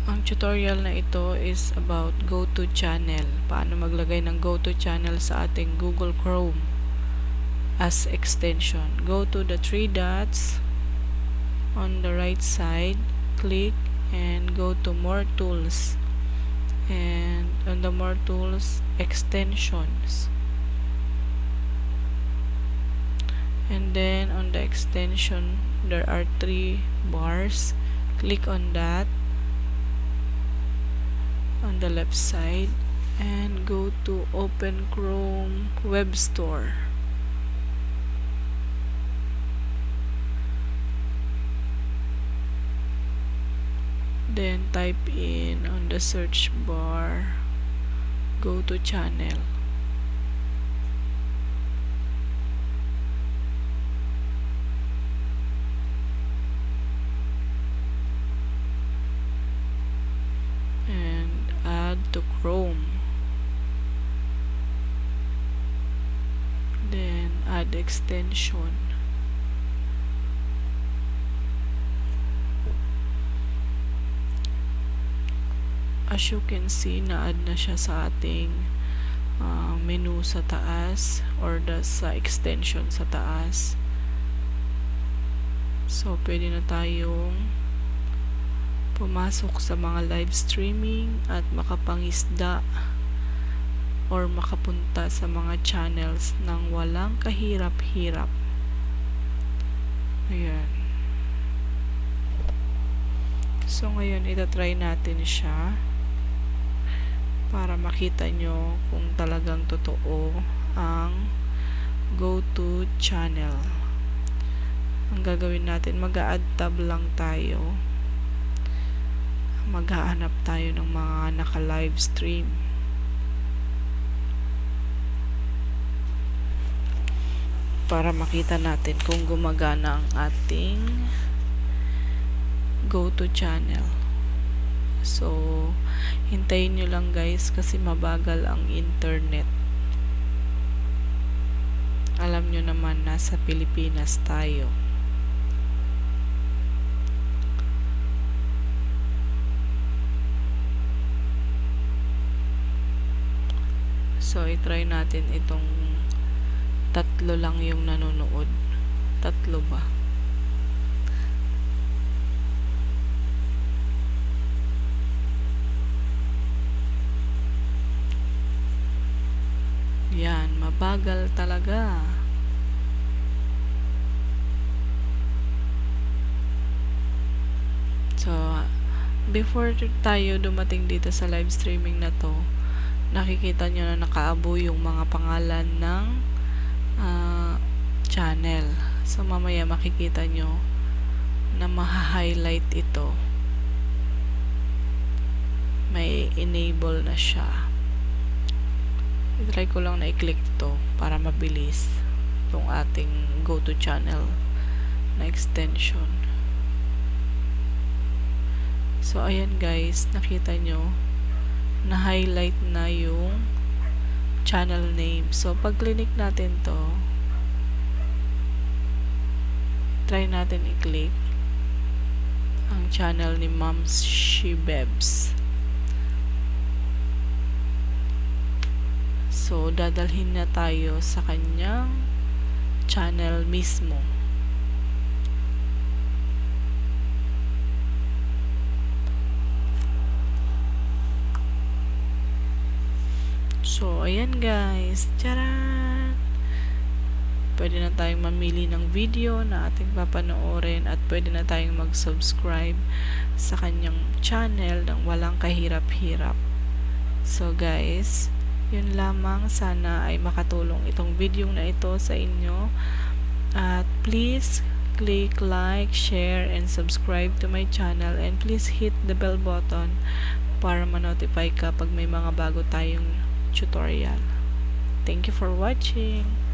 Ang tutorial na ito is about gotochannel. Paano maglagay ng gotochannel sa ating Google Chrome as extension. Go to the three dots on the right side, click and go to more tools, and on the more tools, extensions, and then on the extension there are 3 bars. Click on that on the left side and go to Open Chrome Web Store. Then type in on the search bar gotochannel. And add to Chrome. Then add extension. As you can see, na-add na siya sa ating menu sa taas or sa extension sa taas. So, pwede na tayong pumasok sa mga live streaming at makapangisda or makapunta sa mga channels ng walang kahirap-hirap. Ayan. So, ngayon, itatry natin siya para makita nyo kung talagang totoo ang gotochannel. Ang gagawin natin, mag-a-add tab lang tayo. Maghahanap tayo ng mga naka-live stream. Para makita natin kung gumagana ang ating gotochannel. So, hintayin nyo lang guys kasi mabagal ang internet. Alam nyo naman, nasa Pilipinas tayo. So, itry natin itong 3 lang yung nanonood. 3 ba? Yan, mabagal talaga. So, before tayo dumating dito sa live streaming na to, nakikita nyo na nakaabo yung mga pangalan ng channel. So, mamaya makikita nyo na maha-highlight ito. May enable na siya. I-try ko lang na i-click to para mabilis itong ating gotochannel na extension. So, ayan guys, nakita nyo na-highlight na yung channel name. So, pag click natin to, try natin i-click ang channel ni Moms She Bebs. So, dadalhin na tayo sa kanyang channel mismo. So, ayan guys. Tcharan! Pwede na tayong mamili ng video na ating papanoorin at pwede na tayong mag-subscribe sa kanyang channel ng walang kahirap-hirap. So, guys, yun lamang. Sana ay makatulong itong video na ito sa inyo. At please click like, share, and subscribe to my channel. And please hit the bell button para ma-notify ka pag may mga bago tayong tutorial. Thank you for watching.